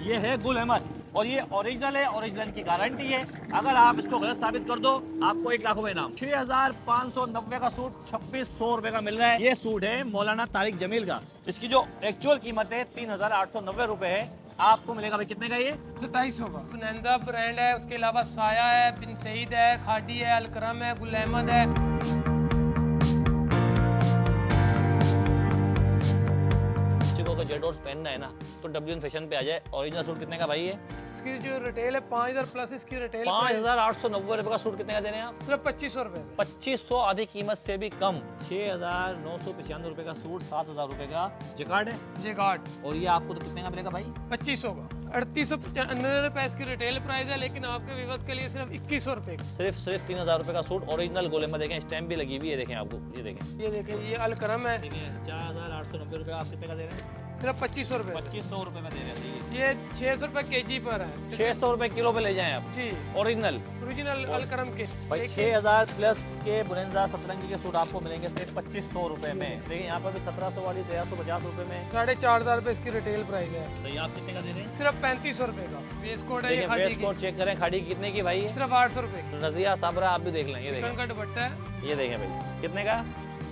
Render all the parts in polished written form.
ये है गुल अहमद और ये ओरिजिनल है, ओरिजिनल की गारंटी है। अगर आप इसको गलत साबित कर दो, आपको 1 लाख रुपए इनाम। 6590 का सूट 2600 रुपए का मिल रहा है। ये सूट है मौलाना तारिक जमील का। इसकी जो एक्चुअल कीमत है 3890 रुपए है। आपको मिलेगा भाई कितने का ये? 2700 का। सुनंजा ब्रांड है, उसके अलावा साया है, बिन सईद है, खादी है, अलकरम है, गुल अहमद है। को जेट ओर्स पहनना है ना तो डब्ल्यू फैशन पे आ जाए। ओरिजिनल सूट कितने का भाई है? इसकी जो रिटेल है 5000 प्लस, इसकी रिटेल 5890 रुपए का सूट कितने का दे रहे हैं आप? सिर्फ 2500 रुपए। 2500 आधी कीमत से भी कम। 6995 रुपए का सूट, 7000 रुपए का जिकार्ड है। जिकार्ड। और ये आपको तो कितने का मिलेगा भाई? 2500 का। 3895 रुपए इसकी रिटेल प्राइस है, लेकिन आपके व्यूअर्स के लिए सिर्फ 2100 रुपए का। सिर्फ 3000 रुपए का सूट ओरिजिनल गोले में। देखें स्टैम्प भी लगी हुई है, देखें आपको, ये देखें, ये देखें, ये अलकरम है। 4890 रुपए आप कितने का दे रहे हैं? सिर्फ 2500 रुपए। 2500 रुपए में दे रहे हैं। ये 600 रुपए केजी पर है। 600 रुपए किलो पे ले जाएं आप जी, ओरिजिनल। ओरिजिनल अलकरम के भाई 6000 प्लस के बुलंदा सतरंगी के सूट आपको मिलेंगे सिर्फ 2500 रुपए में। देखिए यहाँ पर भी 1700 वाली 1350 रुपए में। 4500 रुपए इसकी रिटेल प्राइस है। सही, आप कितने का दे रहे हैं? सिर्फ 3500 रुपए का। वेस्ट कोट है ये देखिए खादी वेस्ट की। कोट चेक करें, खाड़ी कितने की भाई है? सिर्फ 800 रुपए की। रजिया साबरा आप भी देख लें, ये चिकन देखें, का दुपट्टा है, ये देखें भाई कितने का?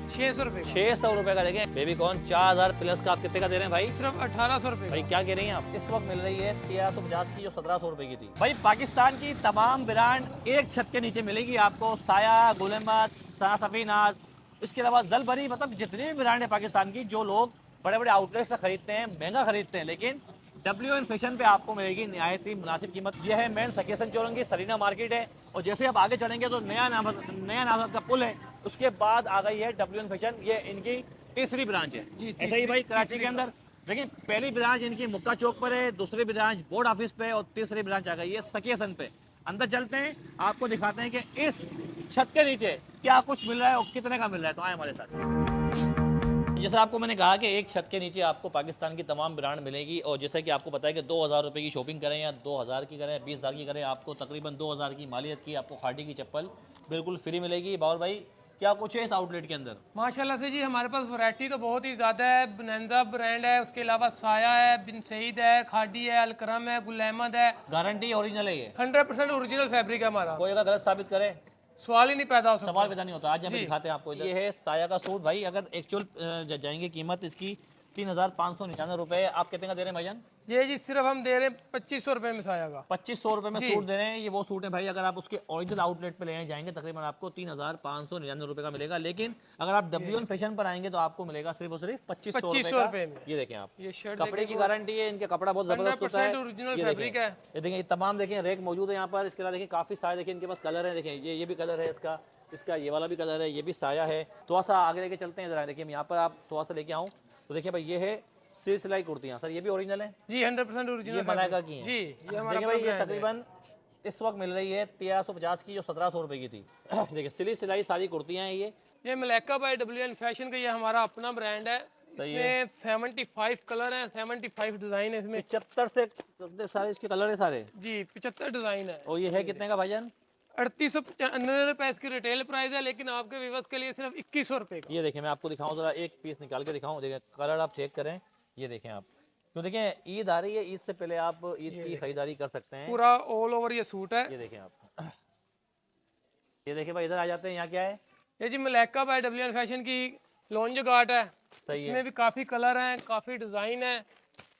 600 रुपए का। 600 रुपए का। देखें बेबी कॉर्न 4000 प्लस का आप कितने का दे रहे हैं भाई? सिर्फ 1800 रुपए भाई का। क्या कह रही हैं आप? इस वक्त मिल रही है 1350 की, जो 1700 रुपए की थी। भाई पाकिस्तान की तमाम ब्रांड एक छत के नीचे मिलेगी आपको। साया, गुल अहमद, सफीनाज, इसके अलावा जलबरी, मतलब जितनी भी ब्रांड है पाकिस्तान की, जो लोग बड़े बड़े आउटलेट से खरीदते हैं, महंगा खरीदते हैं, लेकिन डब्ल्यू एन फैशन पे आपको मिलेगी निहायत ही मुनासिब कीमत। यह है मेन सकेसन चौरंगी सरीना मार्केट है। और जैसे आप आगे चढ़ेंगे तो नया नामत का पुल है, उसके बाद आ गई है डब्ल्यू एन फैशन। ये इनकी तीसरी ब्रांच है। ऐसा ही भाई कराची के अंदर देखिए, पहली ब्रांच इनकी मुक्का चौक पर है, दूसरी ब्रांच बोर्ड ऑफिस पे, और तीसरी ब्रांच आ गई है सकेसन पे। अंदर चलते हैं, आपको दिखाते हैं कि इस छत के नीचे क्या कुछ मिल रहा है और कितने का मिल रहा है। तो आए हमारे साथ। जैसे आपको मैंने कहा कि एक छत के नीचे आपको पाकिस्तान की तमाम ब्रांड मिलेगी। और जैसे कि आपको पता है कि 2000 रुपये की शॉपिंग करें या 2000 की करें, 20000 की करें, आपको तकरीबन 2000 की मालियत की आपको खाटी की चप्पल बिल्कुल फ्री मिलेगी। बाबर भाई क्या कुछ है इस आउटलेट के अंदर? माशाल्लाह से जी, हमारे पास वैरायटी तो बहुत ही ज़्यादा है। बनंजा ब्रांड है, उसके अलावा साया है, बिन सईद है, खादी है, अलकरम है, गुल अहमद है। गारंटी ओरिजिनल है ये? 100% ओरिजिनल फैब्रिक है हमारा। कोई अगर गलत साबित करे सवाल ही नहीं पैदा हो सकता। सवाल पैदा नहीं होता। आज हमें दिखाते हैं आपको। ये है साया का सूट भाई। अगर एक्चुअल जाएंगे कीमत इसकी 3599 रुपए। आप कितने का दे रहे हैं भाईजान? ये जी सिर्फ हम दे रहे हैं 2500 रुपए में साया का। 2500 रुपए में सूट दे रहे हैं। ये वो सूट है भाई, अगर आप उसके ओरिजिनल आउटलेट पे ले जाएंगे तकरीबन आपको 3599 रुपए का मिलेगा। लेकिन अगर आप डब्ल्यू एन फैशन पर आएंगे तो आपको मिलेगा सिर्फ और सिर्फ 2500 रुपए में। ये देखें आप, ये शर्ट कपड़े की गारंटी है, इनका कपड़ा बहुत जबरदस्त होता है। ओरिजिनल फैब्रिक है। ये देखिए तमाम देखें रेक मौजूद है यहाँ पर। इसके अलावा देखिए काफी सारे देखिए इनके पास कलर है। देखिए ये भी कलर है इसका, इसका ये वाला भी कलर है, ये भी साया है। थोड़ा सा आगे लेके चलते हैं जरा। देखिए यहाँ पर आप थोड़ा सा लेके आऊँ तो देखिए भाई, ये है सिलाई कुर्तियाँ सर, ये भी ओरिजिनल है जी, 100% ओरिजिनल। ये मलाइका की हैं जी, ये हमारा देखिए भाई, ये तकरीबन इस वक्त मिल रही है 1350 की, जो 1700 रुपए की थी। देखिए सिलाई सारी कुर्तियाँ हैं ये मलाइका बाय WN फैशन का ये हमारा अपना ब्रांड है। इसमें 75 कलर हैं, 75 डिजाइन है इसमें। 75 से सारे इसके कलर है सारे जी, 75 डिजाइन है। और ये है कितने का भाईजान? 3895 रुपए इसकी रिटेल प्राइस है, लेकिन आपके व्यूअर्स के लिए सिर्फ 2100 रुपए का। ये देखें, मैं आपको दिखाऊं जरा, एक पीस निकाल के दिखाऊं। देखिए कलर आप चेक करें, ये देखें आप। तो देखें ईद आ रही है, ईद से पहले आप ईद की खरीदारी कर सकते हैं। पूरा ऑल ओवर ये सूट है। ये देखें आप, ये देखें भाई, इधर आ जाते हैं। यहाँ क्या है? ये जी मलाइका बाय WN फैशन की लॉन्ज गार्ड है। सही है। इसमें भी काफी कलर हैं, काफी डिजाइन है।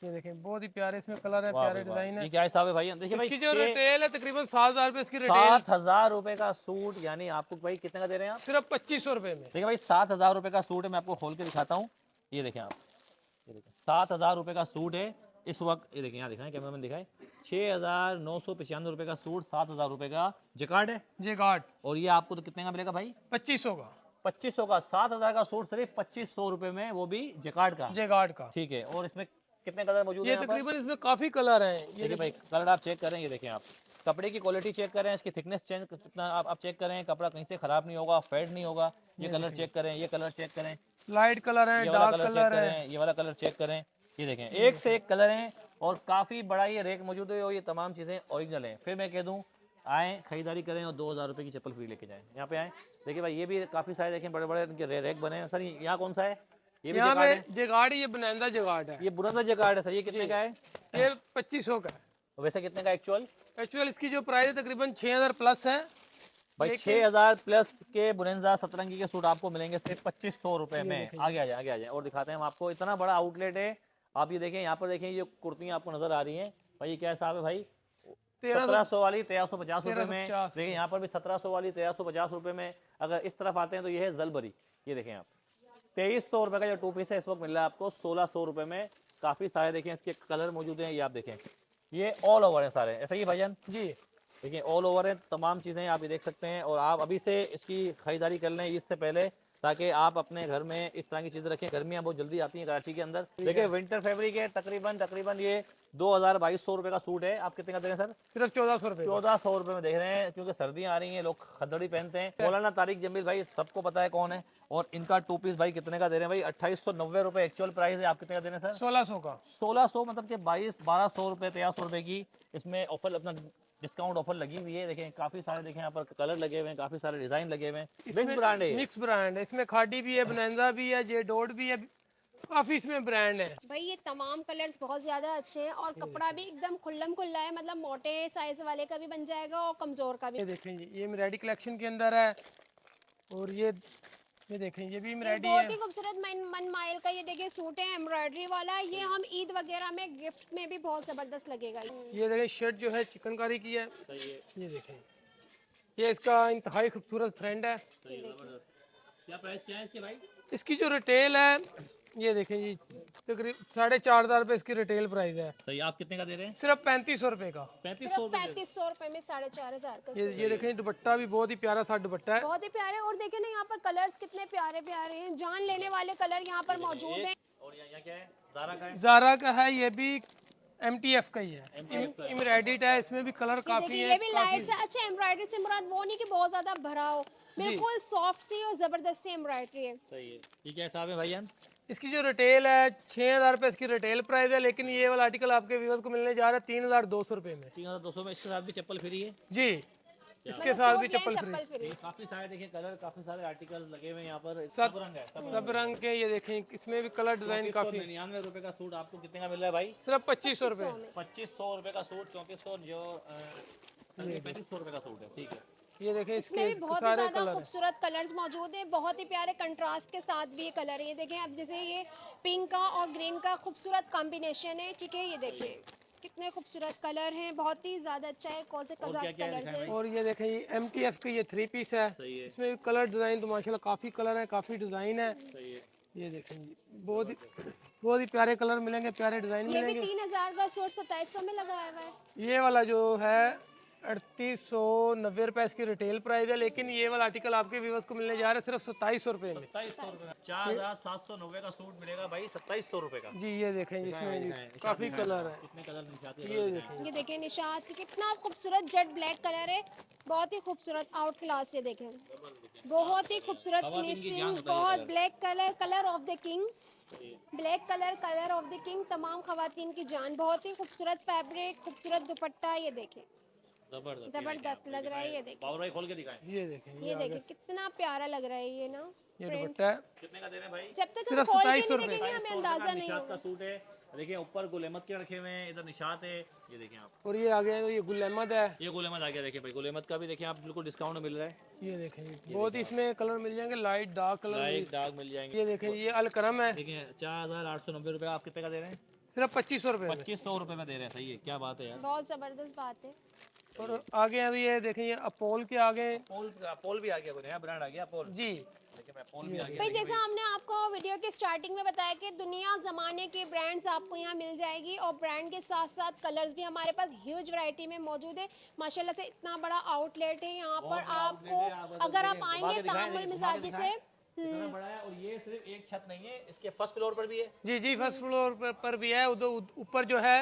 ये देखें बहुत ही प्यारे इसमें कलर है, प्यारे डिजाइन है। ये क्या हिसाब है भाई? देखिए भाई, इसकी जो रिटेल है तकरीबन 7000 रुपए इसकी रिटेल। 7000 रुपए का सूट, यानी आपको भाई कितने का दे रहे हैं आप? सिर्फ 2500 रुपए में। देखिए भाई 7000 रुपए का सूट है। मैं आपको खोल के दिखाता हूँ। ये देखें आप, ये देखें 7000 रुपए का सूट है इस वक्त। ये देखें, यहाँ दिखाएं, कैमरा मैन दिखाएं। 6995 रुपए का सूट, 7000 रुपए का जिकार्ड है। जिकार्ड। और ये आपको तो कितने का मिलेगा भाई? 2500 का। 2500 का। 7000 का सूट सिर्फ 2500 रुपए में, वो भी जिकार्ड का। जिकार्ड का। ठीक है। और इसमें कितने कलर मौजूद है? ये तकरीबन इसमें काफी कलर हैं। ये देखिए भाई, कलर आप चेक करें। ये देखें आप, कपड़े की क्वालिटी चेक करें, इसकी थिकनेस चेक कितना आप चेक करें। कपड़ा कहीं से खराब नहीं होगा, फेड नहीं होगा। ये कलर चेक करें, ये कलर चेक करें, लाइट कलर है, ये वाला डार्क कलर कलर चेक है। करें, ये वाला कलर चेक करें। ये देखें, एक से एक कलर हैं और काफी बड़ा ये रेक मौजूद है। और ये तमाम चीजें ओरिजिनल हैं। फिर मैं कह दूं, आए खरीदारी करें और 2000 रुपए की चप्पल फ्री लेके जाएं। यहाँ पे आए, देखिए भाई, ये भी काफी सारे देखें, बड़े बड़े इनके रेक बने हैं। सर यहाँ कौन सा है? ये भी यहाँ जैकार्ड है, पे जगाड़, ये बनांदा जगाड़ है, ये बुरंदा जैकार्ड है सर। ये कितने का है? ये 2500 का है। वैसे कितने का एक्चुअल? एक्चुअल इसकी जो प्राइस है तकरीबन 6000 प्लस है। भाई 6000 प्लस के बुरंदा सतरंगी के सूट आपको मिलेंगे सिर्फ 2500 रुपए में। आगे आ जाए, आगे आ जाए और दिखाते हैं हम आपको। इतना बड़ा आउटलेट है। आप ये देखें, यहाँ पर देखें, ये कुर्तियाँ आपको नजर आ रही हैं। भाई ये क्या हिसाब है भाई? 1700 वाली 1350 रुपए में। 1350 देखिए यहाँ पर भी 1700 वाली 1350 रुपए में। अगर इस तरफ आते हैं तो ये है जलबरी। ये देखें आप, 2300 रुपए का जो टू पीस है इस वक्त मिल रहा है आपको 1600 रुपए में। काफी सारे देखें इसके कलर मौजूद हैं। ये आप देखें, ये ऑल ओवर है सारे, ऐसा ही भाईजान? जी। देखिए ऑल ओवर है, तमाम चीज़ें आप ये देख सकते हैं। और आप अभी से इसकी खरीदारी कर लें इससे पहले, ताकि आप अपने घर में इस तरह की चीज़ें रखें। गर्मियाँ बहुत जल्दी आती हैं कराची के अंदर। देखिए विंटर फैब्रिक है, तकरीबन ये 2200 रुपये का सूट है। आप कितने का दे रहे हैं सर? सिर्फ 1400 रुपए। 1400 रुपये में देख रहे हैं, क्योंकि सर्दियाँ आ रही हैं, लोग खदड़ी पहनते हैं। मौलाना तारिक जमील भाई सबको पता है कौन है। और इनका टू पीस भाई कितने का दे रहे हैं भाई? 2890 रुपये एक्चुअल प्राइस है। आप कितने का दे रहे हैं सर? 1600 का। 1600 मतलब कि 1200 रुपये 1300 रुपये की इसमें ऑफर, अपना डिस्काउंट ऑफर लगी हुई है। देखें काफी सारे, देखें यहाँ पर कलर लगे हुए हैं, काफी सारे डिजाइन लगे हुए हैं। मिक्स ब्रांड है ये। मिक्स ब्रांड है, इसमें खादी भी है, बनांदा भी है, जे डॉट भी है, काफी इसमें ब्रांड है। भाई ये तमाम कलर्स बहुत ज़्यादा अच्छे हैं और कपड़ा भी एकदम खुल्लम खुल्ला है, मतलब मोटे साइज वाले का भी बन जाएगा और कमज़ोर का भी। ये देखें जी, ये मिराडी कलेक्शन के अंदर है। और ये देखें, ये भी ये मिराडी बहुत है। ही खूबसूरत मन माइल का ये देखिए सूट है, एम्ब्रॉयडरी वाला। ये हम ईद वगैरह में गिफ्ट में भी बहुत ज़बरदस्त लगेगा। ये देखें शर्ट जो है चिकनकारी की है। ये देखें, ये इसका इंतहाई खूबसूरत फ्रेंड है। क्या प्राइस क्या है इसके भाई? इसकी जो रिटेल है, ये देखें जी, तकरीबन 4500 रुपये इसकी रिटेल प्राइस है। सही। आप कितने का दे रहे हैं? सिर्फ 3500 रुपये का। 3500 सिर्फ 3500 रुपए में 4500 का ये देखें, दुपट्टा भी बहुत ही प्यारा सा दुपट्टा है। बहुत ही प्यारे। और देखिए ना यहाँ पर कलर्स कितने प्यारे प्यारे हैं, जान लेने वाले कलर यहाँ पर मौजूद हैं। और यहाँ क्या है? ज़ारा का है? ज़ारा का है, ये भी MTF का ही है, एम्ब्रॉयडर्ड है। इसमें भी कलर काफी देखिए है। ये भी लाइट से अच्छा एम्ब्रॉयडरी से मुराद वो नहीं कि बहुत ज्यादा भरा हो, बिल्कुल सॉफ्ट सी और जबरदस्त सी एम्ब्रॉयडरी है। सही है। ये क्या हिसाब है भाईजान? इसकी जो रिटेल है 6000 रुपये इसकी रिटेल प्राइस है, लेकिन ये वाला आर्टिकल आपके व्यूअर्स को मिलने जा रहा है 3200 रुपये में। 3200 में। इसके साथ भी चप्पल फ्री है? जी, इसके साथ भी चप्पल फ्री। काफी सारे देखिए कलर, काफी सारे आर्टिकल लगे हुए हैं यहाँ पर। सब रंग है, सब रंग के। ये देखें, इसमें भी कलर डिजाइन काफी। 99 रुपए का सूट आपको कितने का मिल रहा है भाई? सिर्फ 2500 रुपये। 2500 रुपए का सूट, 3400 जो 3500 रुपए का सूट है। ठीक है। ये देखें, इसमें भी इसके बहुत ही सारे ज्यादा कलर खूबसूरत कलर्स मौजूद हैं, बहुत ही प्यारे कंट्रास्ट के साथ भी ये कलर है। ये देखें अब जैसे ये पिंक का और ग्रीन का खूबसूरत कॉम्बिनेशन है। ठीक है, ये देखिए कितने खूबसूरत कलर हैं, बहुत ही ज्यादा अच्छा है। कौन से कलर है। और ये देखें, ये MTF का ये 3 पीस है। इसमें भी कलर डिजाइन तो माशाल्लाह काफी कलर है, काफी डिजाइन है। ये देखें जी, बहुत ही प्यारे कलर मिलेंगे, प्यारे डिजाइन ये भी मिलेंगे। 3000 का सूट 2700 में लगाया हुआ है। ये वाला जो है 3890 रुपए इसकी रिटेल प्राइस है, लेकिन ये वाला आर्टिकल आपके व्यूअर्स को मिलने जा रहा है सिर्फ 2700 रुपए में। 2700 रुपए, 4790 का सूट मिलेगा भाई 2700 रुपए का। जी, ये देखें, इसमें भी काफी कलर है। कितने कलर निशाते हैं? ये देखें, ये देखें निशात कितना खूबसूरत जेट ब्लैक कलर है, बहुत ही खूबसूरत आउट क्लास। ये देखें बहुत ही खूबसूरत फिनिशिंग, बहुत black colour, colour of the king, black colour, colour of the king, तमाम खवातीन की जान। बहुत ही खूबसूरत फैब्रिक, खूबसूरत दुपट्टा। ये देखें जबरदस्त लग रहा है। ये देखिए, पावर भाई खोल के दिखाएं। ये देखें, ये देखिए कितना प्यारा लग रहा है ये ना। ये दुपट्टा है। कितने का दे रहे हैं भाई? जब तक हम सिर्फ खोल के 2700 नहीं देखेंगे हमें अंदाजा नहीं निशात का होगा। सूट है। देखिए ऊपर गुल अहमद के रखे हुए हैं, इधर निशात है। ये देखें आप, और ये आ गया तो ये गुल अहमद है। ये गुल अहमद आ गया। देखिए भाई गुल अहमद का भी देखिए आप बिल्कुल डिस्काउंट मिल रहा है। ये देखें, बहुत ही इसमें कलर मिल जाएंगे, light dark colour. Light dark मिल जाएंगे। ये देखें, ये अलकरम है। देखिए 4890 रुपए। आप कितने का दे रहे हैं? सिर्फ 2500 रुपए में। 2500 रुपए में दे रहे हैं। सही है, क्या बात है यार। बहुत जबरदस्त बात है। और आगे अभी ये देखें, ये अपोल के आगे पोल भी आ गया, कोई नया ब्रांड आ गया पोल। जी। देखिए मैं पोल भी आ गया। भाई जैसा हमने आपको वीडियो के स्टार्टिंग में बताया कि दुनिया ज़माने के ब्रांड्स आपको यहाँ मिल जाएगी, और ब्रांड के साथ साथ कलर्स भी हमारे पास ह्यूज वैरायटी में मौजूद है। माशाल्लाह से इतना बड़ा आउटलेट है यहाँ पर। आपको अगर आप आएंगे तामुल मिजाजी से इतना बड़ा है। और ये सिर्फ एक छत नहीं है, इसके फर्स्ट फ्लोर पर भी है। जी, फर्स्ट फ्लोर पर भी है। उधर ऊपर जो है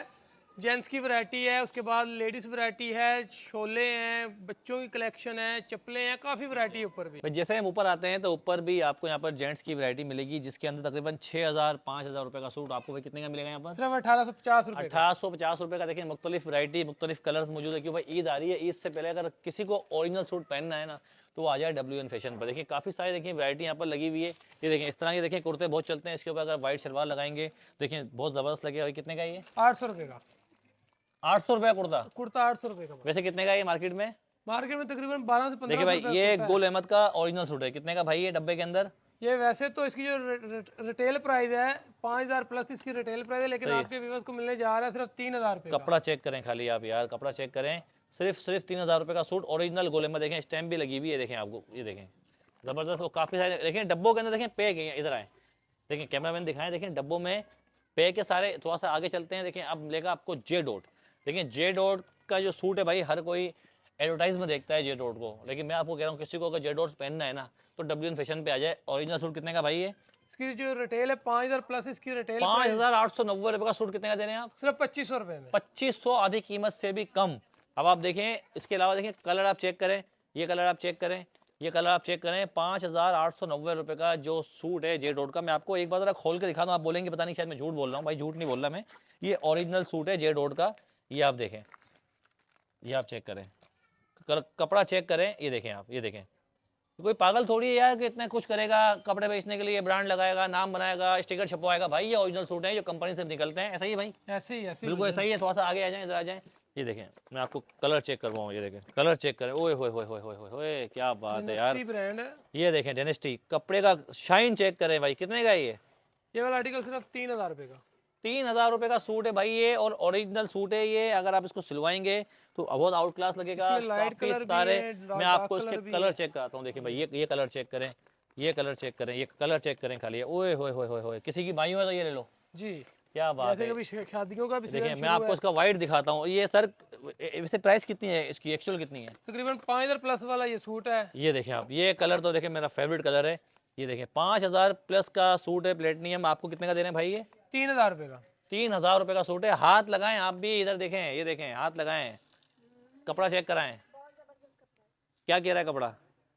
जेंट्स की वैरायटी है, उसके बाद लेडीज वैरायटी है, शोले हैं, बच्चों की कलेक्शन है, चप्पलें हैं, काफ़ी वैरायटी है ऊपर भी। जैसे हम ऊपर आते हैं तो ऊपर भी आपको यहाँ पर जेंट्स की वैरायटी मिलेगी, जिसके अंदर तकरीबन 6000-5000 रुपए का सूट आपको भाई कितने का मिलेगा यहाँ पर? सिर्फ 1850 रुपए। 1850 रुपए का। देखिए मुख्तलिफ वैरायटी, मुख्तलिफ कलर्स मौजूद है। क्योंकि भाई ईद आ रही है, ईद से पहले अगर किसी को ओरिजिनल सूट पहनना है ना, तो आ जाए WN फैशन पर। देखिए काफ़ी सारी देखिए वैरायटी यहाँ पर लगी हुई है। ये देखें इस तरह के देखिए कुर्ते बहुत चलते हैं, इसके ऊपर अगर वाइट शलवार लगाएंगे देखिए बहुत ज़बरदस्त लगेगा। भाई कितने का ये? 800 रुपये का 800 रुपये कुर्ता। कुर्ता, 800 रुपये का। वैसे कितने का ये मार्केट में? मार्केट में तकरीबन 12 से 15 देखिए भाई रुपये ये कुर्ता है। गुल अहमद का ओरिजिनल सूट है, कितने का भाई ये डब्बे के अंदर? ये वैसे तो इसकी जो रिटेल प्राइस है 5000 प्लस इसकी रिटेल प्राइस है, लेकिन आपके व्यूअर्स को मिलने जा रहा है सिर्फ 3000 रुपये का। कपड़ा चेक करें खाली आप यार, कपड़ा चेक करें, सिर्फ 3000 रुपये का सूट ओरिजिनल गोले में। देखें स्टैम्प भी लगी हुई है, देखें आपको ये देखें ज़बरदस्त। वो काफ़ी सारे देखें डब्बों के अंदर देखें पैक है, इधर आए देखें कैमरामैन दिखाएं, देखें डब्बों में पैक है सारे। थोड़ा सा आगे चलते हैं, देखें अब मिलेगा आपको जे डॉट। देखें जे डॉट का जो सूट है भाई हर कोई एडवर्टाइज में देखता है जे डॉट को, लेकिन मैं आपको कह रहा हूँ किसी को अगर जे डॉट पहनना है ना तो WN फैशन पे आ जाए। ओरिजिनल सूट कितने का भाई ये? इसकी जो रिटेल है 5000 प्लस इसकी रिटेल 5890 रुपये का सूट कितने का दे रहे हैं आप? सिर्फ 2500 रुपये में। 2500 आधी कीमत से भी कम। अब आप देखें इसके अलावा देखें कलर आप चेक करें, ये कलर आप चेक करें, ये कलर आप चेक करें। 5890 रुपये का जो सूट है जे डॉट का, मैं आपको एक बार जरा खोल के दिखा दूँ, आप बोलेंगे पता नहीं शायद मैं झूठ बोल रहा हूँ। भाई झूठ नहीं बोल रहा मैं, ये ओरिजिनल सूट है जे डॉट का। ये आप देखें, ये आप चेक करें, कपड़ा चेक करें, ये देखें आप, ये देखें। कोई पागल थोड़ी है यार कि इतना कुछ करेगा कपड़े बेचने के लिए, ब्रांड लगाएगा, नाम बनाएगा, स्टिकर छपवाएगा। भाई ये ओरिजिनल सूट है जो कंपनी से निकलते हैं, ऐसा ही है भाई, ऐसे ही बिल्कुल ऐसा ही है। थोड़ा सा आगे आ जाए, इधर आ जाए, ये देखें मैं आपको कलर चेक करवाऊँ, ये देखें कलर चेक करें। ओए होए होए होए होए होए होए, क्या बात है यार। ब्रांड है ये देखें डेनेस्टी, कपड़े का शाइन चेक करें भाई, कितने का ये वाला आर्टिकल सिर्फ 3000 रुपये का। 3000 रुपये का सूट है भाई ये, और ओरिजिनल सूट है ये। अगर आप इसको सिलवाएंगे तो बहुत आउट क्लास लगेगा। इसमें लाइट काफी कलर भी सारे है, मैं आपको डार्क इसके कलर भी कलर है। चेक कराता हूँ। देखिए भाई ये कलर चेक करें, ये कलर चेक करें, ये कलर चेक करें खाली। ओए होए होए होए होए, किसी की बाई हो तो ये ले लो जी। क्या बात जैसे है। कभी शादियों का भी देखिए सीजन मैं आपको इसका वाइट दिखाता हूँ। ये सर वैसे प्राइस कितनी है इसकी, एक्चुअल कितनी है? तकरीबन 5000 प्लस वाला ये सूट है। ये देखें आप, ये कलर तो देखें मेरा फेवरेट कलर है। ये देखें 5000 प्लस का सूट है प्लेटिनियम, आपको कितने का दे रहे हैं भाई ये? 3000 रुपये का। 3000 रुपये का सूट है। हाथ लगाएं आप भी, इधर देखें, ये देखें हाथ लगाएं, कपड़ा चेक कराएं। क्या कह रहा है कपड़ा?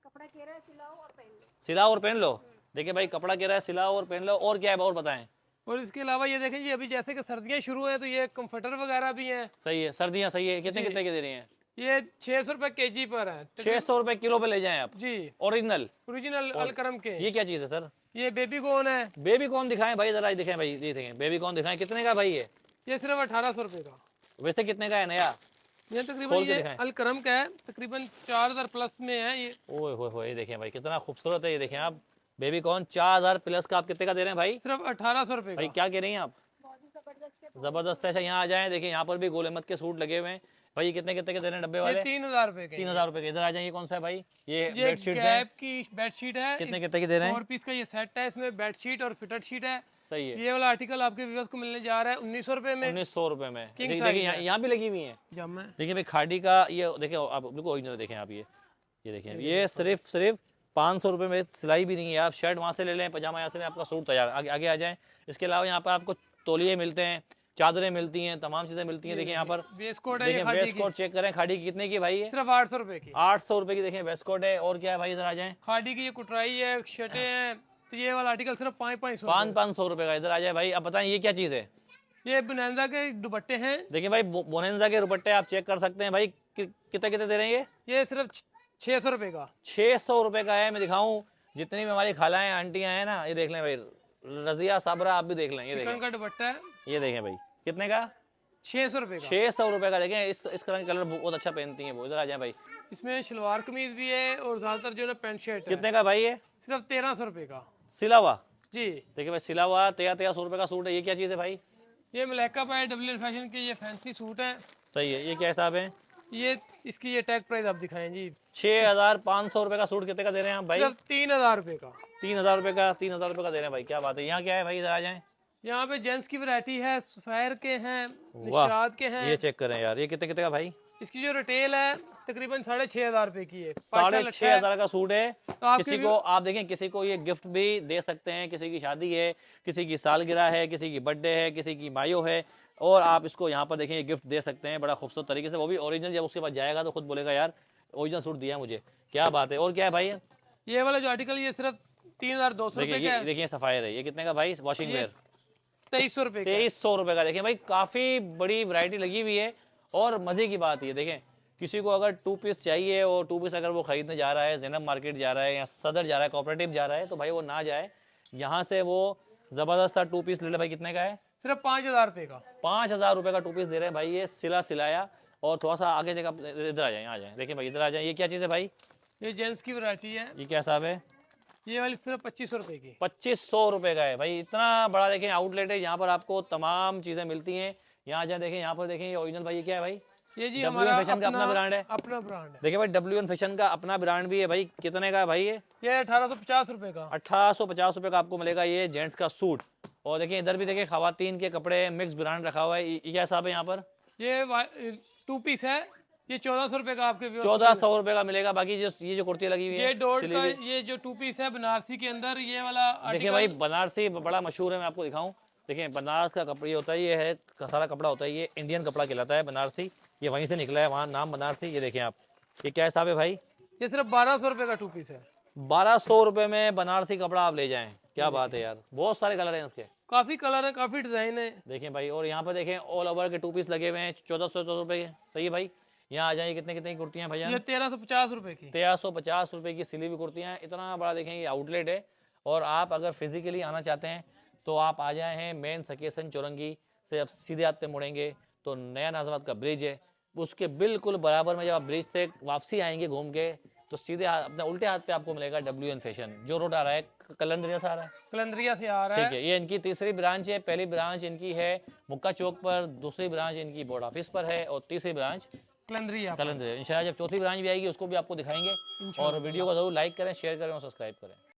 कपड़ा कह रहा है सिलाओ और पहन लो। सिलाओ और पहन लो। देखिए भाई कपड़ा कह रहा है सिलाओ और पहन लो, और क्या है और बताएं। और इसके अलावा ये देखें जी, अभी जैसे कि सर्दियाँ शुरू हैं तो ये कंफर्टर वगैरह भी हैं। सही है, सर्दियाँ सही है। कितने कितने के दे रही हैं? ये 600 रुपये kg पर है। 600 रुपये किलो पे ले जाएं आप जी, ओरिजिनल। ओरिजिनल अलकरम के। ये क्या चीज़ है सर? ये बेबी कौन है? बेबी कॉर्न दिखाएं भाई, जरा दिखाएं भाई, ये देखें बेबी कॉर्न दिखाएं। कितने का भाई ये सिर्फ 1800 रुपये का। वैसे कितने का है नया? ये तकरीबन खोल के ये दिखाएं। अलकरम का है, तकरीबन 4000 प्लस में है ये। ओए होए होए, ये देखें भाई कितना खूबसूरत है। ये देखें आप बेबी कॉर्न 4000 प्लस का, आप कितने का दे रहे हैं भाई? सिर्फ 1800 रुपये भाई का। क्या कह रही हैं आप? बहुत ही जबरदस्त है। जबरदस्त है। अच्छा यहाँ आ जाए, देखिए यहाँ पर भी गोल अहमद के सूट लगे हुए हैं भाई। ये कितने कितने के दे रहे हैं डब्बे ये वाले? 3000 रुपये के। 3000 रुपये के। इधर आ जाए, ये कौन सा है भाई? ये ये बेडशीट है, गैप की बेडशीट है। कितने कितने की दे रहे हैं? 4 पीस का ये सेट है, इसमें बेडशीट और फिटेड शीट है। सही है, ये वाला आर्टिकल आपके व्यूअर्स को मिलने जा रहा है 1900 रुपये में। 1900 रुपये में। King देखिए size देखिए है। यहाँ भी लगी हुई है। जम है। देखिए भाई खाड़ी का ये देखिए आप बिल्कुल ओरिजिनल देखें आप। ये देखें, ये सिर्फ 500 रुपये में सिलाई भी नहीं है। आप शर्ट वहाँ से ले लें, पजामा यहाँ से लें, आपका सूट तैयार। आगे आ जाएँ। इसके अलावा यहाँ पर आपको तौलिए मिलते हैं, चादरें मिलती हैं, तमाम चीज़ें मिलती हैं। देखिए यहाँ पर वेस्ट कोट है ये देखिए खादी वेस्ट की। कोट चेक करें, खाड़ी की कितने की भाई? ये सिर्फ 800 रुपये की। 800 रुपये की। देखिए वेस्ट कोट है। और क्या है भाई, इधर आ जाएँ। खादी की ये कुटराई है, शर्टें हैं। तो ये वाला आर्टिकल सिर्फ 500 500 रुपये का। इधर आ जाए भाई। अब बताएं ये क्या चीज़ है? ये बुनैंदा के दुपट्टे हैं। देखिए भाई बोनेंजा के दुपट्टे आप चेक कर सकते हैं भाई। कितने कितने दे रहे हैं ये सिर्फ 600 रुपये का। 600 रुपये का है। मैं दिखाऊं, जितनी भी हमारी खालाएं आंटियां हैं ना, ये देख लें भाई, रजिया साबरा आप भी देख लें। ये चिकन देखें, का दुपट्टा है, ये देखें भाई कितने का? 600 रुपये का। 600 रुपये का। देखें इस कलर बहुत अच्छा पहनती हैं वो। इधर आ जाए भाई। इसमें शलवार कमीज भी है और ज्यादातर जो है पैंट शर्ट है। कितने का भाई ये? सिर्फ 1300 रुपये का। सिला हुआ। जी, देखिए भाई सिला हुआ 1300 रुपये का सूट है। ये क्या चीज़ है भाई? ये मलैका पाए WN फैशन के ये फैंसी सूट है। सही है। ये क्या हिसाब है? ये इसकी ये टैग प्राइस आप दिखाएं जी। 6500 रुपये का सूट कितने का दे रहे हैं आप भाई? सिर्फ 3000 रुपये का। 3000 रुपये का। 3000 रुपये का दे रहे हैं भाई, क्या बात है। यहाँ क्या है भाई? इधर आ जाए। यहाँ पे जेंट्स की वैरायटी है, सफायर के हैं, वाह, निशाद के हैं। ये चेक करें यार, ये कितने कितने का भाई? इसकी जो रिटेल है तकरीबन 6500 रुपये की है। 6500 का सूट है। तो आपके किसी को आप देखें, किसी को ये गिफ्ट भी दे सकते हैं। किसी की शादी है, किसी की सालगिरह है, किसी की बर्थडे है, किसी की मायो है, और आप इसको यहाँ पर देखें, ये गिफ्ट दे सकते हैं बड़ा खूबसूरत तरीके से, वो भी ओरिजिनल। जब उसके पास जाएगा तो खुद बोलेगा यार ओरिजिनल सूट दिया मुझे, क्या बात है। और क्या है भाई? ये वाला जो आर्टिकल ये सिर्फ 3200 रुपये का है। देखिए सफायर है। ये कितने का भाई? वॉशिंग वेयर 2300 रुपये का। 2300 रुपये का। देखिए भाई काफ़ी बड़ी वैरायटी लगी हुई है। और मज़े की बात ये देखें किसी को अगर 2 पीस चाहिए और 2 पीस अगर वो खरीदने जा रहा है, ज़ैनब मार्केट जा रहा है या सदर जा रहा है, कोऑपरेटिव जा रहा है, तो भाई वो ना जाए, यहाँ से वो ज़बरदस्त 2 पीस ले ले। भाई कितने का है? सिर्फ 5,000 रुपये का। 5,000 रुपये का 2 पीस दे रहे हैं भाई, ये सिला सिलाया। और थोड़ा सा आगे जगह इधर आ जाए, आ जाए, देखिए भाई इधर आ जाए। ये क्या चीज़ है भाई? ये जेंट्स की वैरायटी है, ये क्या हिसाब है? ये वाली सिर्फ 2500 रुपये की। 2500 रुपये का है भाई। इतना बड़ा देखें आउटलेट है, यहाँ पर आपको तमाम चीज़ें मिलती हैं। यहाँ जाए देखें, यहाँ पर देखें ये ओरिजिनल भाई, ये क्या है भाई? ये जी WN हमारा फैशन का अपना ब्रांड है। अपना ब्रांड है। देखिए भाई WN फैशन का अपना ब्रांड भी है भाई। कितने का है भाई ये 1850 रुपये का। 1850 रुपये का आपको मिलेगा ये जेंट्स का सूट। और देखिए इधर भी देखिए खवातीन के कपड़े मिक्स ब्रांड रखा हुआ है। ये क्या हिसाब है यहाँ पर? ये 2 पीस है, ये 1400 रुपये का आपके viewers को 1400 रुपये का मिलेगा। बाकी जो ये जो कुर्ती लगी हुई है ये डॉट सिली का, हुई। ये जो 2 पीस है बनारसी के अंदर, ये वाला देखिए आर्टिकल भाई बनारसी बड़ा मशहूर है, मैं आपको दिखाऊं। देखिए बनारस का कपड़ा ये होता है, ये है सारा कपड़ा होता है, ये इंडियन कपड़ा कहलाता है बनारसी। ये वहीं से निकला है, वहाँ नाम बनारसी। ये देखें आप, ये क्या हिसाब है भाई? ये सिर्फ 1200 रुपये का 2 पीस है। 1200 रुपये में बनारसी कपड़ा आप ले जाएं, क्या बात है यार। बहुत सारे कलर हैं इसके, काफ़ी कलर है, काफ़ी डिज़ाइन है। देखें भाई। और यहाँ पर देखें ऑल ओवर के 2 पीस लगे हुए हैं 1400 रुपये के। सही है भाई। यहाँ आ जाइए, कितने कितने की कुर्तियाँ भैया? ये 1350 रुपये की। 1350 रुपये की सिली हुई कुर्तियाँ। इतना बड़ा देखें ये आउटलेट है। और आप अगर फिजिकली आना चाहते हैं तो आप आ जाए हैं मेन सकेसन चौरंगी से। अब सीधे हाथ पे मुड़ेंगे तो नया नाज़ाबाद का ब्रिज है, उसके बिल्कुल बराबर में जब आप ब्रिज से वापसी आएंगे घूम के, तो सीधे अपने उल्टे हाथ पे आपको मिलेगा WN फैशन। जो रोड आ रहा है कलंदरिया से आ रहा है, कलंदरिया से आ रहा ठीक है। है। ये इनकी तीसरी ब्रांच है। पहली ब्रांच इनकी है मुक्का चौक पर, दूसरी ब्रांच इनकी बोर्ड ऑफिस पर है, और तीसरी ब्रांच कलंदरिया। कलंदरिया। इंशाल्लाह जब चौथी ब्रांच भी आएगी उसको भी आपको दिखाएंगे। और वीडियो को जरूर लाइक करें, शेयर करें और सब्सक्राइब करें।